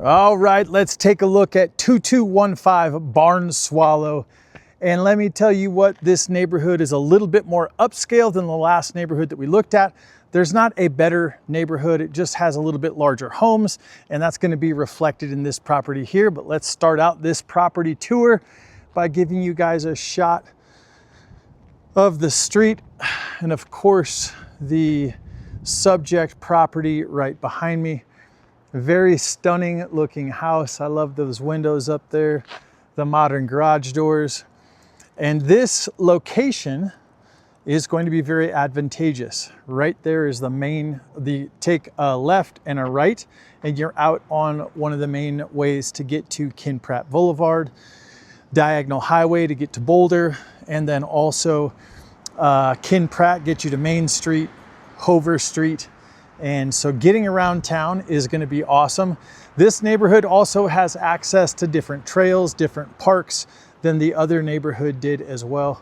All right, let's take a look at 2215 Barn Swallow. And let me tell you what, this neighborhood is a little bit more upscale than the last neighborhood that we looked at. There's not a better neighborhood, it just has a little bit larger homes, and that's going to be reflected in this property here. But let's start out this property tour by giving you guys a shot of the street and of course the subject property right behind me. Very stunning looking house. I love those windows up there, the modern garage doors. And this location is going to be very advantageous. Right there is the main, take a left and a right, and you're out on one of the main ways to get to Ken Pratt Boulevard, diagonal highway to get to Boulder, and then also Ken Pratt gets you to Main Street, Hover Street. And so getting around town is going to be awesome. This neighborhood also has access to different trails, different parks than the other neighborhood did as well.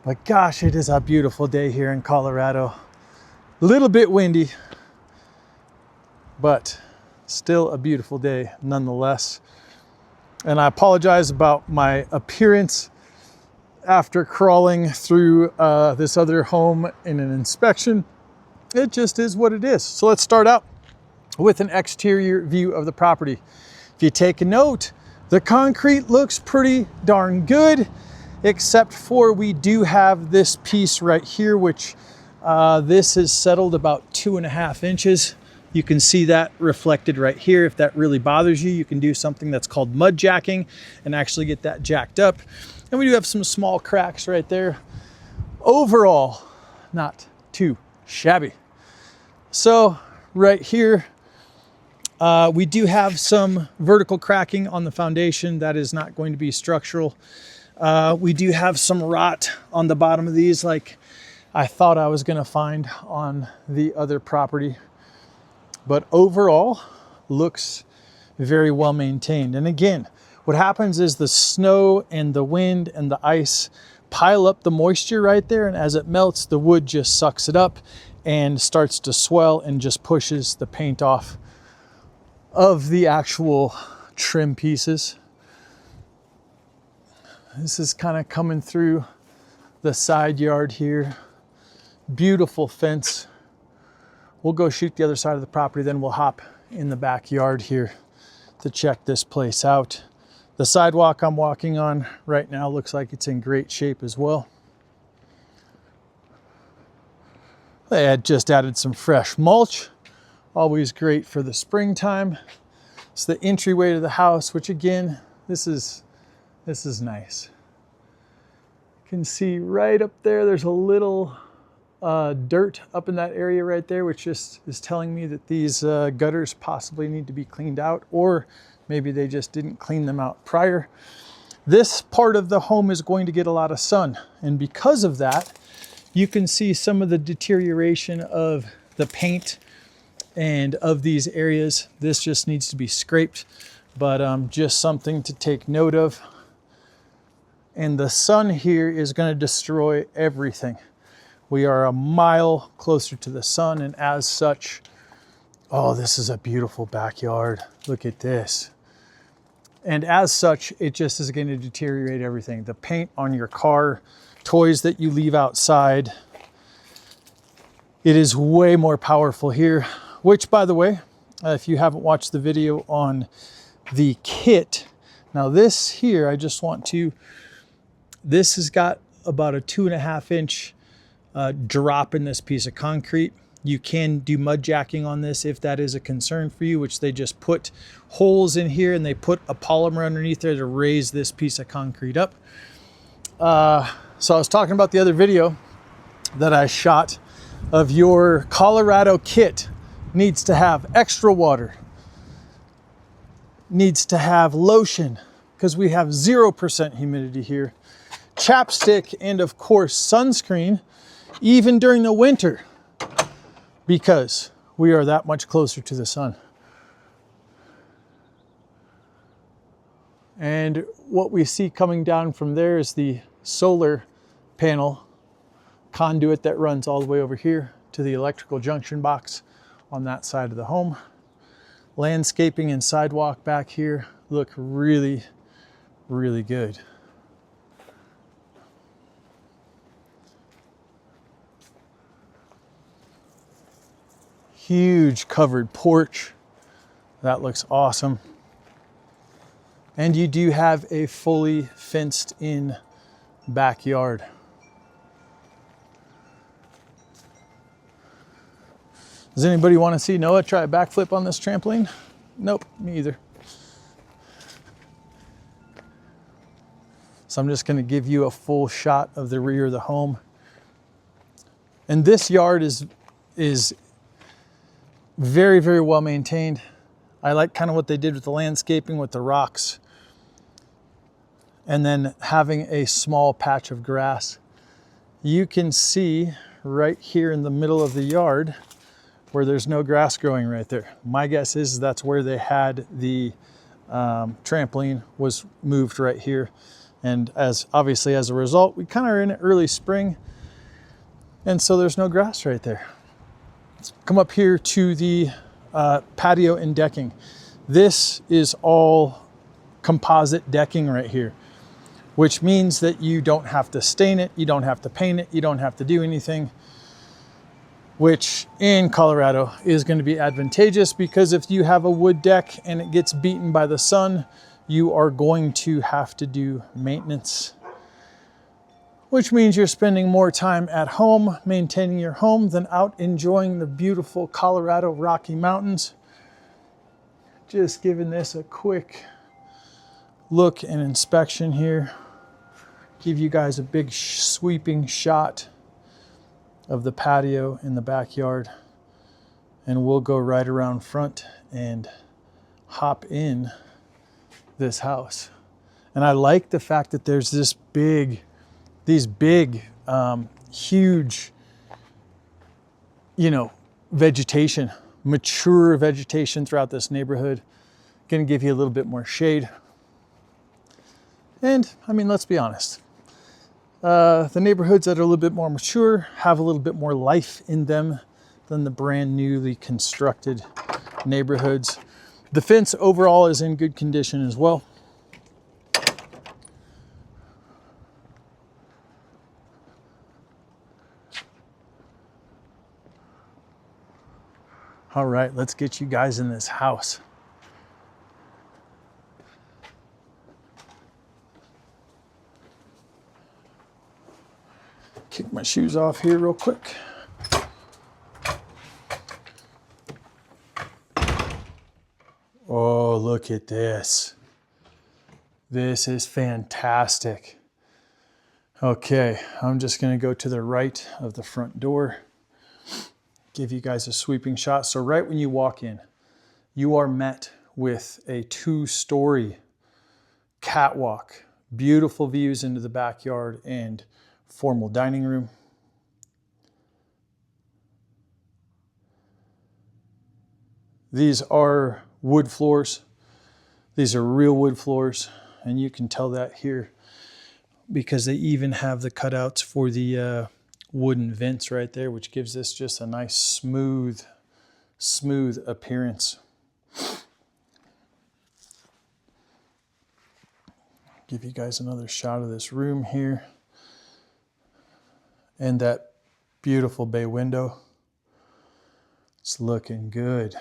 But gosh, it is a beautiful day here in Colorado. A little bit windy, but still a beautiful day nonetheless. And I apologize about my appearance after crawling through this other home in an inspection. It just is what it is. So let's start out with an exterior view of the property. If you take a note, the concrete looks pretty darn good, except for we do have this piece right here, which this is settled about 2.5 inches. You can see that reflected right here. If that really bothers you, you can do something that's called mud jacking and actually get that jacked up. And we do have some small cracks right there. Overall, not too shabby. So right here, we do have some vertical cracking on the foundation. That is not going to be structural. We do have some rot on the bottom of these, like I thought I was going to find on the other property. But overall, looks very well maintained. And again, what happens is the snow and the wind and the ice pile up the moisture right there, and as it melts, the wood just sucks it up and starts to swell and just pushes the paint off of the actual trim pieces. This is kind of coming through the side yard here. Beautiful fence. We'll go shoot the other side of the property, then we'll hop in the backyard here to check this place out. The sidewalk I'm walking on right now looks like it's in great shape as well. They had just added some fresh mulch, always great for the springtime. It's the entryway to the house, which again, this is nice. You can see right up there, there's a little dirt up in that area right there, which just is telling me that these gutters possibly need to be cleaned out, or maybe they just didn't clean them out prior. This part of the home is going to get a lot of sun, and because of that, you can see some of the deterioration of the paint and of these areas. This just needs to be scraped, but just something to take note of. And the sun here is going to destroy everything. We are a mile closer to the sun, and as such, oh, this is a beautiful backyard. Look at this. And as such, it just is going to deteriorate everything. The paint on your car, toys that you leave outside. It is way more powerful here, which, by the way, if you haven't watched the video on the kit, now this here, I just want to, this has got about a 2.5 inch drop in this piece of concrete. You can do mud jacking on this if that is a concern for you, which they just put holes in here and they put a polymer underneath there to raise this piece of concrete up. So I was talking about the other video that I shot of your Colorado kit needs to have extra water, needs to have lotion, because we have 0% humidity here, chapstick, and of course sunscreen, even during the winter, because we are that much closer to the sun. And what we see coming down from there is the solar panel conduit that runs all the way over here to the electrical junction box on that side of the home. Landscaping and sidewalk back here look really, really good. Huge covered porch. That looks awesome. And you do have a fully fenced in backyard. Does anybody want to see Noah try a backflip on this trampoline? Nope, me either. So I'm just going to give you a full shot of the rear of the home. And this yard is very, very well maintained. I like kind of what they did with the landscaping with the rocks. And then having a small patch of grass. You can see right here in the middle of the yard where there's no grass growing right there. My guess is that's where they had the trampoline was moved right here. And obviously as a result, we kind of are in early spring. And so there's no grass right there. Let's come up here to the patio and decking. This is all composite decking right here, which means that you don't have to stain it, you don't have to paint it, you don't have to do anything, which in Colorado is going to be advantageous because if you have a wood deck and it gets beaten by the sun, you are going to have to do maintenance, which means you're spending more time at home maintaining your home than out enjoying the beautiful Colorado Rocky Mountains. Just giving this a quick look and inspection here. Give you guys a big sweeping shot of the patio in the backyard. And we'll go right around front and hop in this house. And I like the fact that there's these big, huge, vegetation, mature vegetation throughout this neighborhood. Gonna give you a little bit more shade. And I mean, let's be honest. The neighborhoods that are a little bit more mature have a little bit more life in them than the brand newly constructed neighborhoods. The fence overall is in good condition as well. All right, let's get you guys in this house. Kick my shoes off here real quick. Oh, look at this. This is fantastic. Okay, I'm just gonna go to the right of the front door. Give you guys a sweeping shot. So right when you walk in, you are met with a 2-story catwalk, beautiful views into the backyard and formal dining room. These are wood floors. These are real wood floors, and you can tell that here because they even have the cutouts for the wooden vents right there, which gives this just a nice smooth appearance. Give you guys another shot of this room here and that beautiful bay window. It's looking good.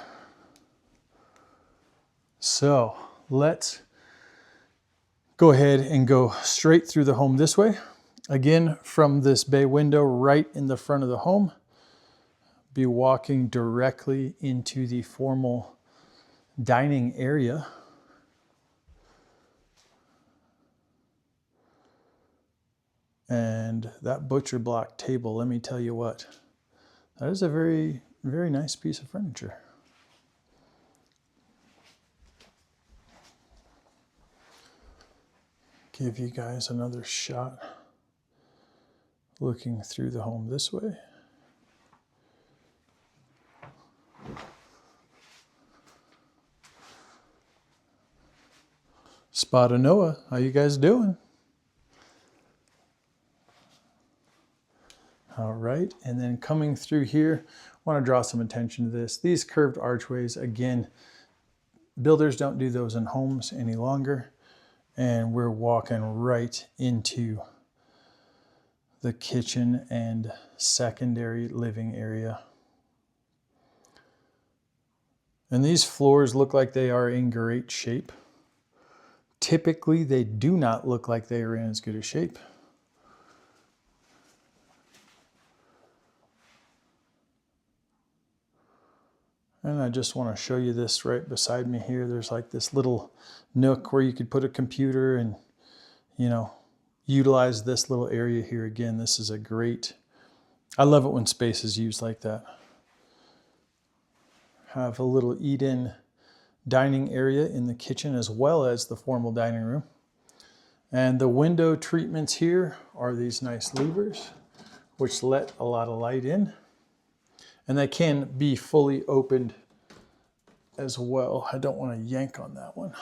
So let's go ahead and go straight through the home this way. Again, from this bay window right in the front of the home, be walking directly into the formal dining area. And that butcher block table, let me tell you what, that is a very, very nice piece of furniture. Give you guys another shot looking through the home this way. Spot of Noah, how you guys doing? All right, and then coming through here, I want to draw some attention to this. These curved archways, again, builders don't do those in homes any longer. And we're walking right into the kitchen and secondary living area. And these floors look like they are in great shape. Typically, they do not look like they are in as good a shape. And I just want to show you this right beside me here. There's like this little nook where you could put a computer and, you know, utilize this little area here. Again, this is a great, I love it when space is used like that. Have a little eat-in dining area in the kitchen as well as the formal dining room. And the window treatments here are these nice louvers, which let a lot of light in. And they can be fully opened as well. I don't want to yank on that one.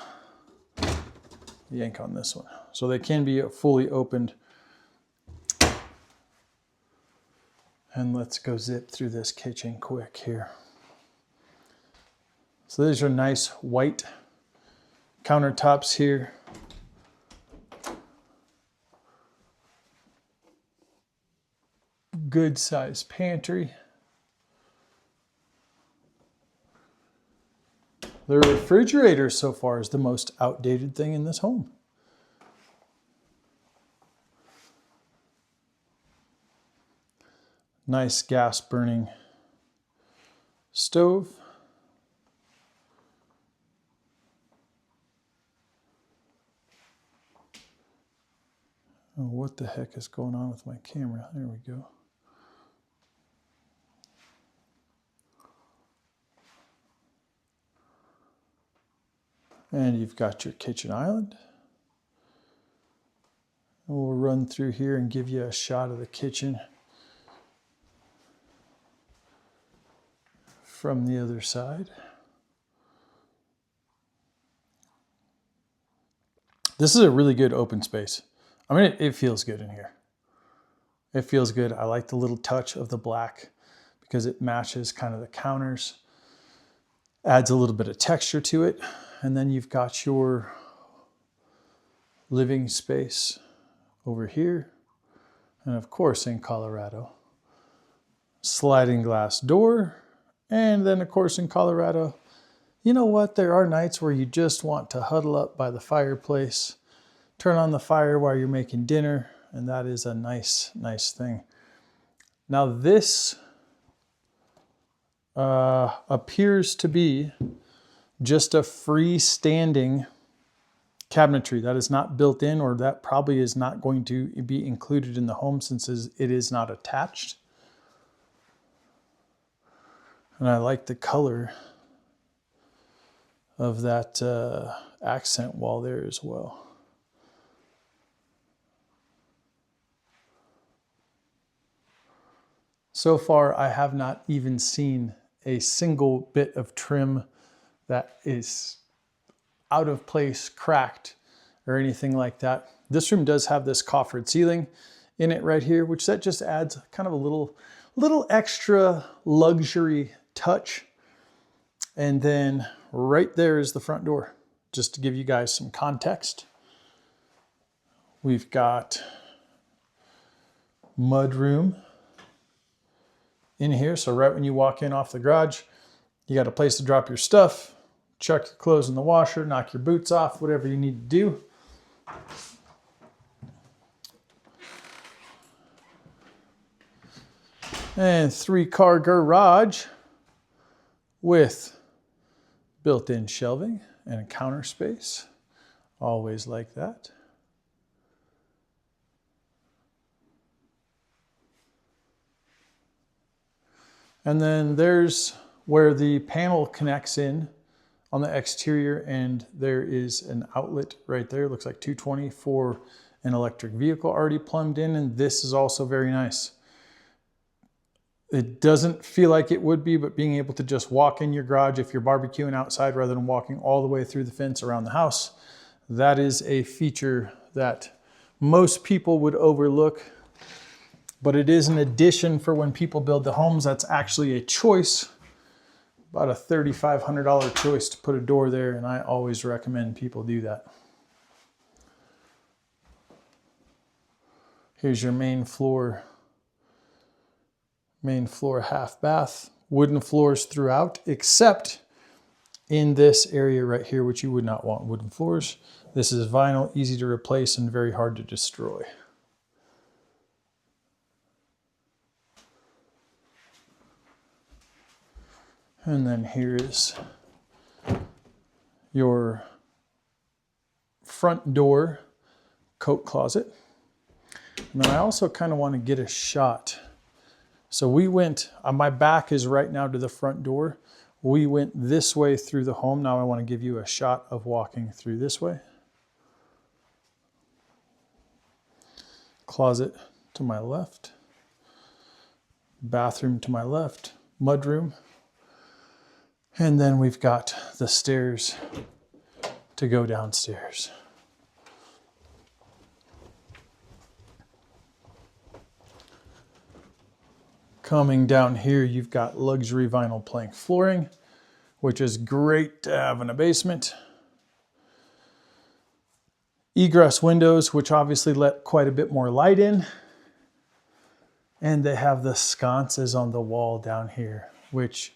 Yank on this one. So they can be fully opened. And let's go zip through this kitchen quick here. So these are nice white countertops here. Good sized pantry. The refrigerator so far is the most outdated thing in this home. Nice gas burning stove. Oh, what the heck is going on with my camera? There we go. And you've got your kitchen island. And we'll run through here and give you a shot of the kitchen from the other side. This is a really good open space. I mean, it feels good in here. It feels good. I like the little touch of the black because it matches kind of the counters, adds a little bit of texture to it. And then you've got your living space over here. And of course, in Colorado, sliding glass door. And then of course, in Colorado, you know what? There are nights where you just want to huddle up by the fireplace, turn on the fire while you're making dinner. And that is a nice, nice thing. Now this appears to be just a freestanding cabinetry that is not built in, or that probably is not going to be included in the home since it is not attached. And I like the color of that accent wall there as well. So far, I have not even seen a single bit of trim that is out of place, cracked, or anything like that. This room does have this coffered ceiling in it right here, which that just adds kind of a little extra luxury touch. And then right there is the front door. Just to give you guys some context, we've got mud room in here. So right when you walk in off the garage, you got a place to drop your stuff, chuck your clothes in the washer, knock your boots off, whatever you need to do. And 3-car garage with built-in shelving and a counter space. Always like that. And then there's where the panel connects in on the exterior, and there is an outlet right there. It looks like 220 for an electric vehicle already plumbed in, and this is also very nice. It doesn't feel like it would be, but being able to just walk in your garage if you're barbecuing outside rather than walking all the way through the fence around the house, that is a feature that most people would overlook. But it is an addition for when people build the homes. That's actually a choice About a $3,500 choice to put a door there, and I always recommend people do that. Here's your main floor half bath. Wooden floors throughout, except in this area right here, which you would not want wooden floors. This is vinyl, easy to replace and very hard to destroy. And then here is your front door coat closet. And then I also kind of want to get a shot. So we went, my back is right now to the front door. We went this way through the home. Now I want to give you a shot of walking through this way. Closet to my left. Bathroom to my left. Mudroom. And then we've got the stairs to go downstairs. Coming down here, you've got luxury vinyl plank flooring, which is great to have in a basement. Egress windows, which obviously let quite a bit more light in. And they have the sconces on the wall down here, which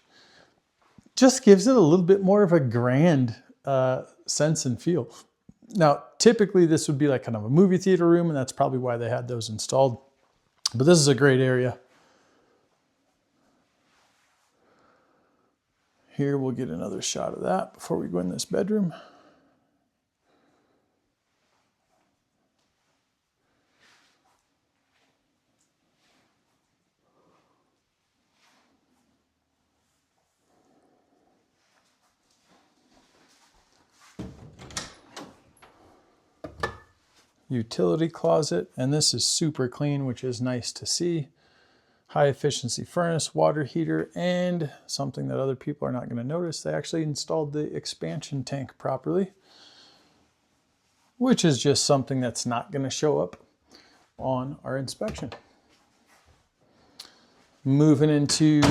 just gives it a little bit more of a grand sense and feel. Now, typically this would be like kind of a movie theater room, and that's probably why they had those installed. But this is a great area. Here, we'll get another shot of that before we go in this bedroom. Utility closet, and this is super clean, which is nice to see. High efficiency furnace, water heater, and something that other people are not going to notice, they actually installed the expansion tank properly, which is just something that's not going to show up on our inspection. Moving into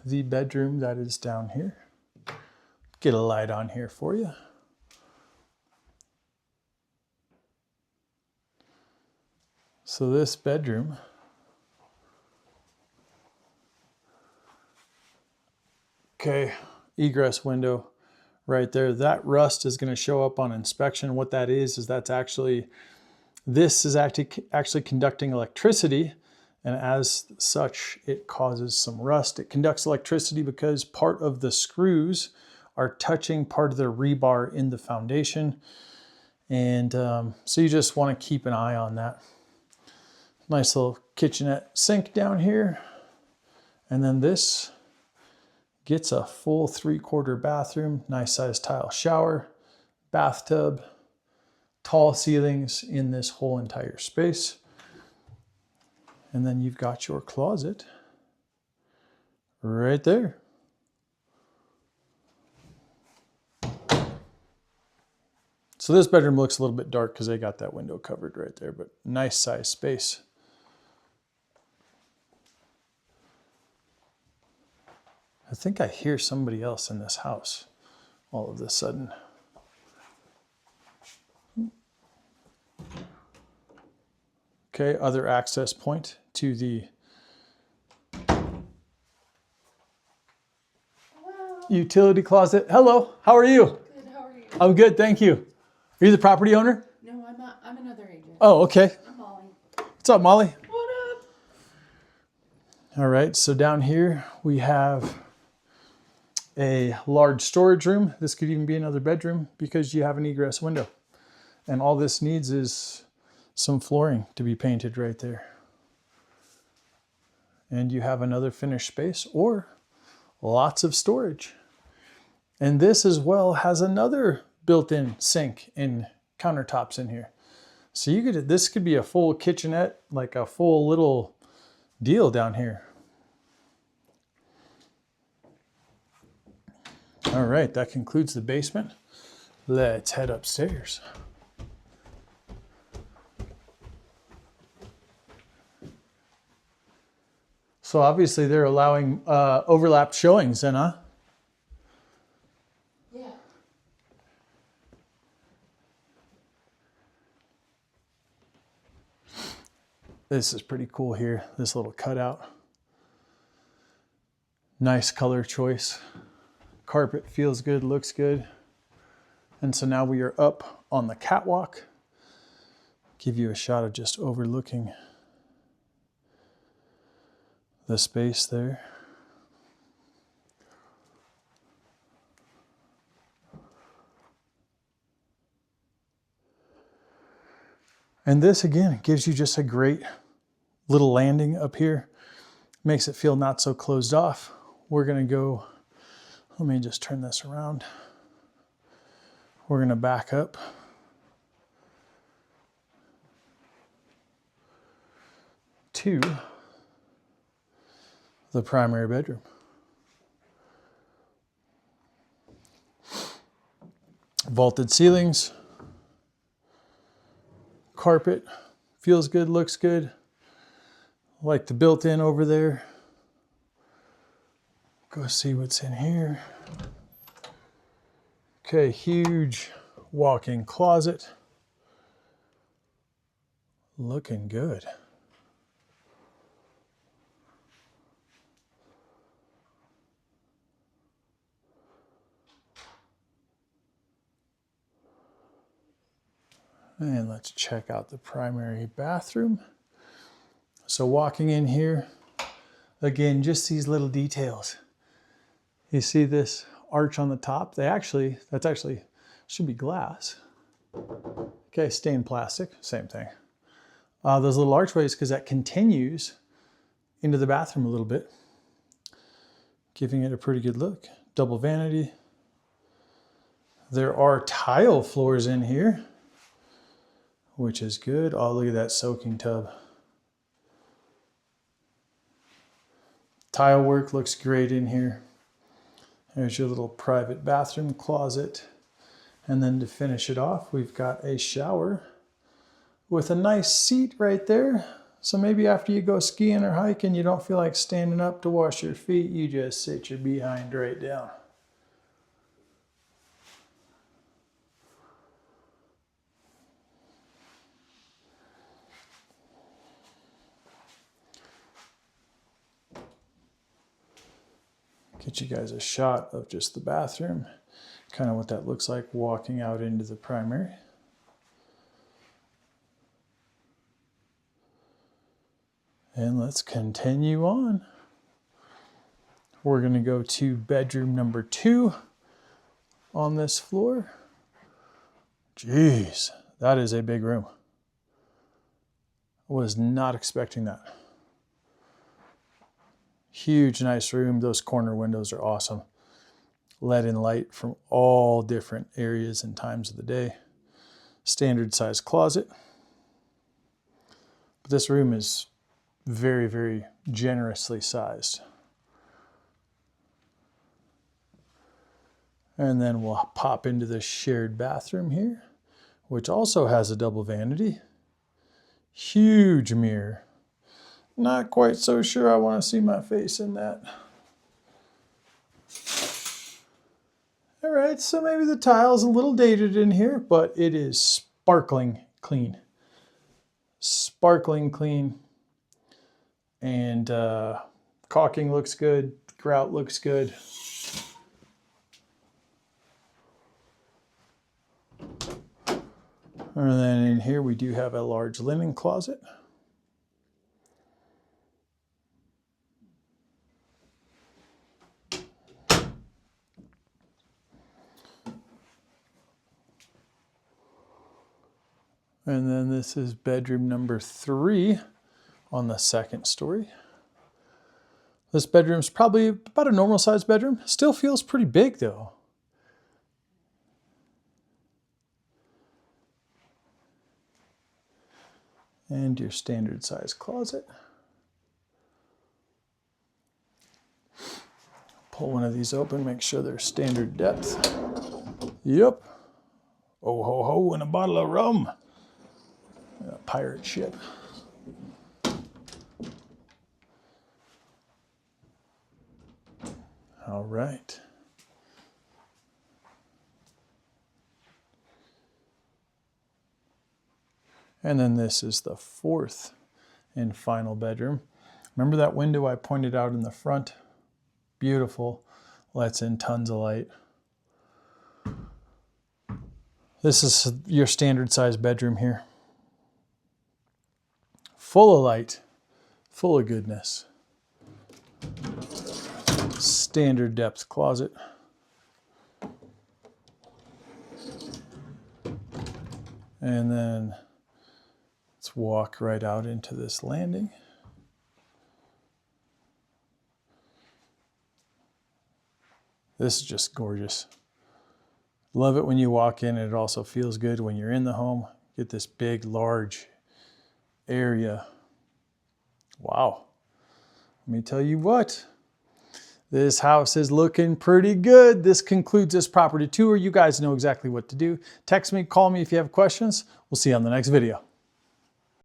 the bedroom that is down here. Get a light on here for you. So this bedroom egress window right there. That rust is going to show up on inspection. What that is that's actually, this is actually conducting electricity, and as such, it causes some rust. It conducts electricity because part of the screws are touching part of the rebar in the foundation. And so you just want to keep an eye on that. Nice little kitchenette sink down here. And then this gets a full 3/4 bathroom, nice size tile shower, bathtub, tall ceilings in this whole entire space. And then you've got your closet right there. So this bedroom looks a little bit dark because they got that window covered right there, but nice size space. I think I hear somebody else in this house all of a sudden. Okay, other access point to the utility closet. Hello, how are you? Good, how are you? I'm good, thank you. Are you the property owner? No, I'm another agent. Oh, okay. I'm Molly. What's up, Molly? What up? All right, so down here we have a large storage room. This could even be another bedroom because you have an egress window. And all this needs is some flooring to be painted right there. And you have another finished space or lots of storage. And this as well has another built-in sink and countertops in here. So this could be a full kitchenette, like a full little deal down here. All right, that concludes the basement. Let's head upstairs. So obviously they're allowing overlap showings then, huh? This is pretty cool here, this little cutout. Nice color choice. Carpet feels good, looks good. And so now we are up on the catwalk. Give you a shot of just overlooking the space there. And this again gives you just a great little landing up here. Makes it feel not so closed off. We're gonna go, let me just turn this around. We're gonna back up. To the primary bedroom. Vaulted ceilings. Carpet feels good, looks good. Like the built-in over there. Go see what's in here. Okay, huge walk-in closet. Looking good. And let's check out the primary bathroom. So walking in here, again, just these little details. You see this arch on the top? That's actually, should be glass. Okay, stained plastic, same thing. Those little archways, because that continues into the bathroom a little bit, giving it a pretty good look. Double vanity. There are tile floors in here, which is good. Oh, look at that soaking tub. Tile work looks great in here. There's your little private bathroom closet. And then to finish it off, we've got a shower with a nice seat right there. So maybe after you go skiing or hiking, you don't feel like standing up to wash your feet, you just sit your behind right down. Get you guys a shot of just the bathroom, kind of what that looks like walking out into the primary. And let's continue on. We're going to go to bedroom number 2 on this floor. Jeez, that is a big room. I was not expecting that. Huge, nice room. Those corner windows are awesome. Let in light from all different areas and times of the day. Standard size closet. But this room is very, very generously sized. And then we'll pop into the shared bathroom here, which also has a double vanity. Huge mirror. Not quite so sure I want to see my face in that. All right, so maybe the tile's a little dated in here, but it is sparkling clean. Sparkling clean. And caulking looks good. Grout looks good. And then in here we do have a large linen closet. And then this is bedroom number 3 on the second story. This bedroom's probably about a normal sized bedroom. Still feels pretty big though. And your standard size closet. Pull one of these open, make sure they're standard depth. Yep. Oh ho ho, and a bottle of rum. A pirate ship. All right. And then this is the 4th and final bedroom. Remember that window I pointed out in the front? Beautiful. Lets in tons of light. This is your standard size bedroom here. Full of light, full of goodness. Standard depth closet. And then let's walk right out into this landing. This is just gorgeous. Love it when you walk in, and it also feels good when you're in the home. Get this big, large area. Wow. Let me tell you what, this house is looking pretty good. This concludes this property tour. You guys know exactly what to do. Text me, call me if you have questions. We'll see you on the next video.